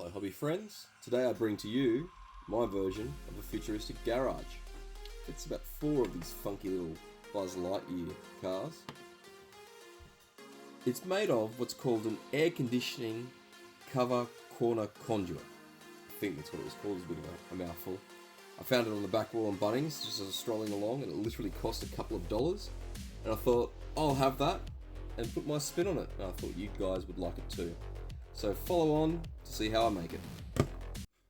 Hello hobby friends, today I bring to you my version of a futuristic garage. It's about 4 of these funky little Buzz Lightyear cars. It's made of what's called an air conditioning cover corner conduit. I think that's what it was called, it's a bit of a mouthful. I found it on the back wall on Bunnings just as I was strolling along, and it literally cost a couple of dollars. And I thought, I'll have that and put my spin on it, and I thought you guys would like it too. So follow on to see how I make it.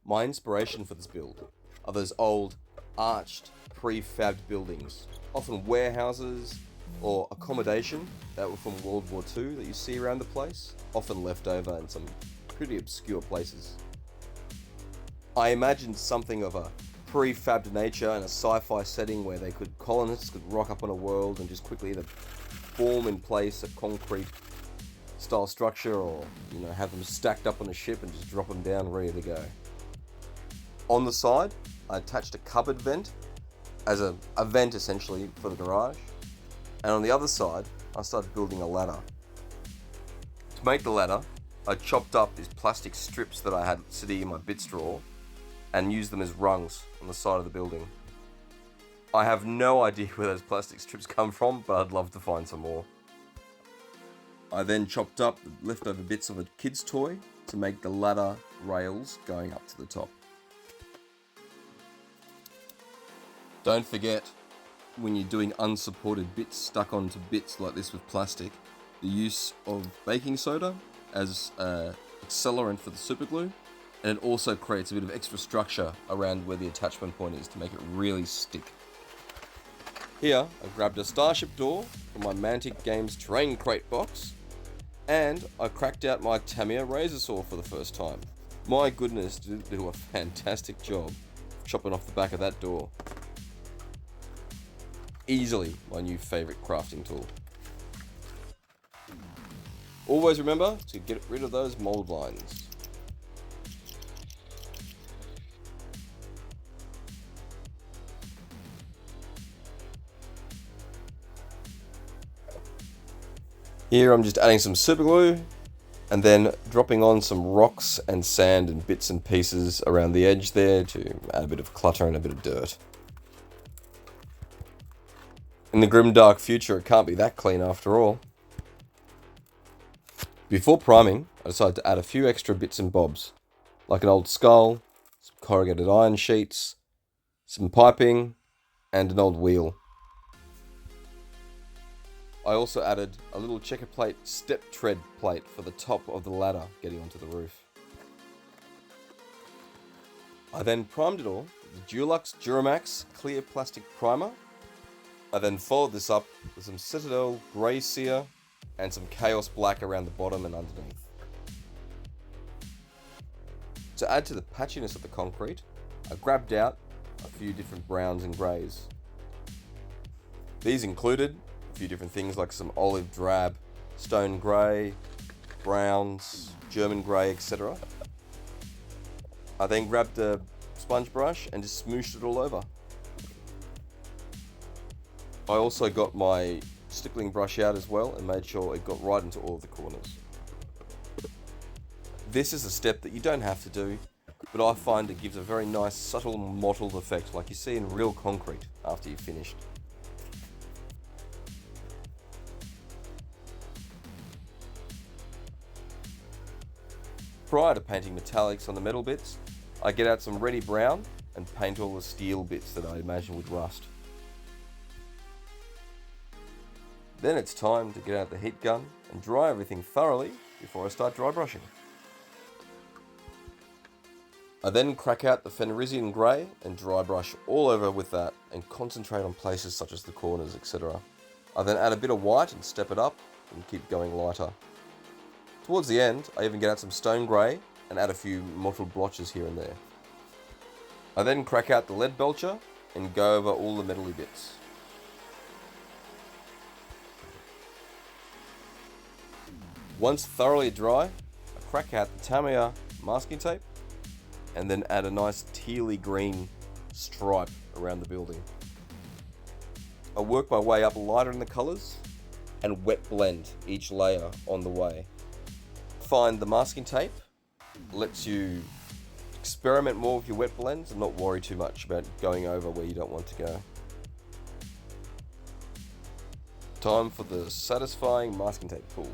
My inspiration for this build are those old arched prefabbed buildings, often warehouses or accommodation that were from World War II that you see around the place, often left over in some pretty obscure places. I imagined something of a prefabbed nature in a sci-fi setting where colonists could rock up on a world and just quickly either form in place a concrete style structure, or have them stacked up on a ship and just drop them down ready to go. On the side, I attached a cupboard vent as a vent essentially for the garage, and on the other side I started building a ladder. To make the ladder, I chopped up these plastic strips that I had sitting in my bits drawer and used them as rungs on the side of the building. I have no idea where those plastic strips come from, but I'd love to find some more. I then chopped up the leftover bits of a kid's toy to make the ladder rails going up to the top. Don't forget, when you're doing unsupported bits stuck onto bits like this with plastic, the use of baking soda as an accelerant for the super glue, and it also creates a bit of extra structure around where the attachment point is to make it really stick. Here, I grabbed a Starship door from my Mantic Games terrain crate box, and I cracked out my Tamiya razor saw for the first time. My goodness, did it do a fantastic job chopping off the back of that door. Easily my new favourite crafting tool. Always remember to get rid of those mold lines. Here I'm just adding some super glue and then dropping on some rocks and sand and bits and pieces around the edge there to add a bit of clutter and a bit of dirt. In the grimdark future, it can't be that clean after all. Before priming, I decided to add a few extra bits and bobs, like an old skull, some corrugated iron sheets, some piping, and an old wheel. I also added a little checker plate step tread plate for the top of the ladder getting onto the roof. I then primed it all with the Dulux Duramax clear plastic primer. I then followed this up with some Citadel grey sear and some Chaos black around the bottom and underneath. To add to the patchiness of the concrete, I grabbed out a few different browns and greys. These included a few different things like some olive drab, stone grey, browns, German grey, etc. I then grabbed a sponge brush and just smooshed it all over. I also got my stippling brush out as well and made sure it got right into all of the corners. This is a step that you don't have to do, but I find it gives a very nice subtle mottled effect like you see in real concrete after you've finished. Prior to painting metallics on the metal bits, I get out some ready brown and paint all the steel bits that I imagine would rust. Then it's time to get out the heat gun and dry everything thoroughly before I start dry brushing. I then crack out the Fenrisian grey and dry brush all over with that and concentrate on places such as the corners, etc. I then add a bit of white and step it up and keep going lighter. Towards the end, I even get out some stone grey and add a few mottled blotches here and there. I then crack out the lead belcher and go over all the metally bits. Once thoroughly dry, I crack out the Tamiya masking tape and then add a nice tealy green stripe around the building. I work my way up lighter in the colours and wet blend each layer on the way. Find the masking tape lets you experiment more with your wet blends and not worry too much about going over where you don't want to go. Time for the satisfying masking tape pull.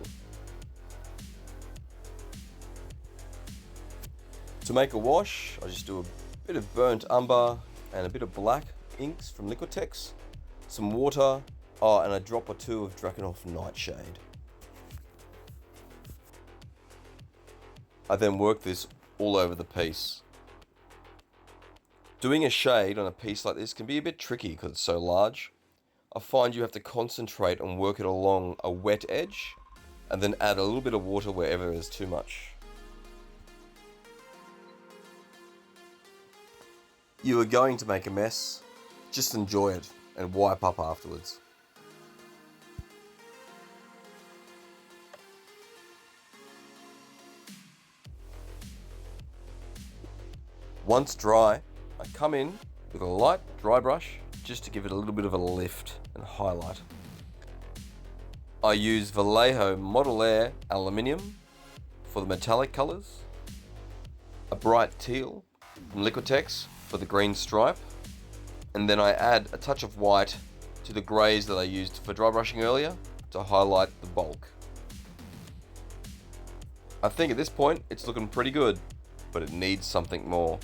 To make a wash, I just do a bit of burnt umber and a bit of black inks from Liquitex, some water, and a drop or two of Drakenhof Nightshade. I then work this all over the piece. Doing a shade on a piece like this can be a bit tricky because it's so large. I find you have to concentrate and work it along a wet edge and then add a little bit of water wherever there's too much. You are going to make a mess, just enjoy it and wipe up afterwards. Once dry, I come in with a light dry brush just to give it a little bit of a lift and highlight. I use Vallejo Model Air Aluminium for the metallic colours, a bright teal from Liquitex for the green stripe, and then I add a touch of white to the greys that I used for dry brushing earlier to highlight the bulk. I think at this point it's looking pretty good, but it needs something more.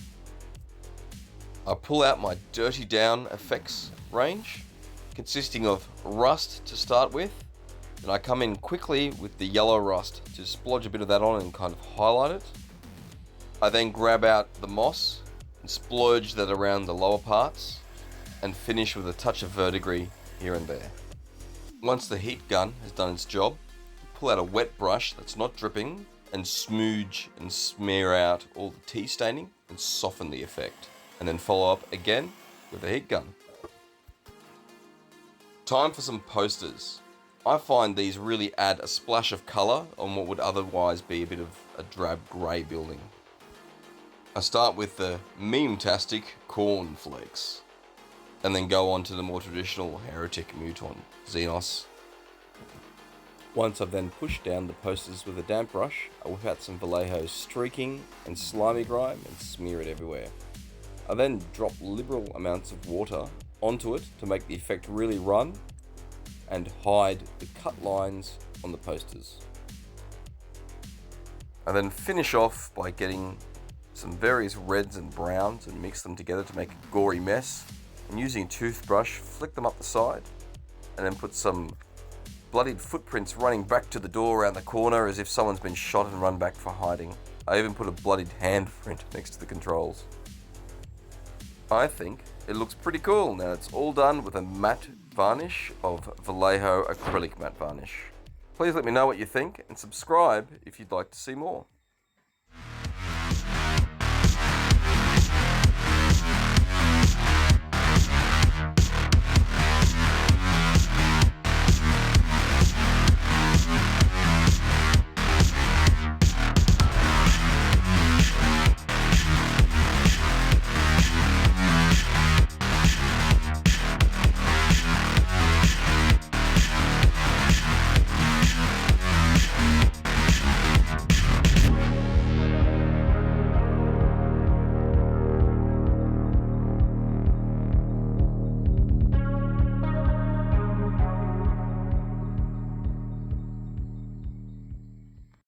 I pull out my Dirty Down effects range, consisting of rust to start with, and I come in quickly with the yellow rust to splodge a bit of that on and kind of highlight it. I then grab out the moss and splurge that around the lower parts, and finish with a touch of verdigris here and there. Once the heat gun has done its job, pull out a wet brush that's not dripping and smooge and smear out all the tea staining and soften the effect, and then follow up again with a heat gun. Time for some posters. I find these really add a splash of colour on what would otherwise be a bit of a drab grey building. I start with the meme-tastic cornflakes, and then go on to the more traditional heretic muton, Xenos. Once I've then pushed down the posters with a damp brush, I whip out some Vallejo streaking and slimy grime and smear it everywhere. I then drop liberal amounts of water onto it to make the effect really run and hide the cut lines on the posters. I then finish off by getting some various reds and browns and mix them together to make a gory mess, and using a toothbrush flick them up the side, and then put some bloodied footprints running back to the door around the corner as if someone's been shot and run back for hiding. I even put a bloodied handprint next to the controls. I think it looks pretty cool. Now it's all done with a matte varnish of Vallejo acrylic matte varnish. Please let me know what you think and subscribe if you'd like to see more.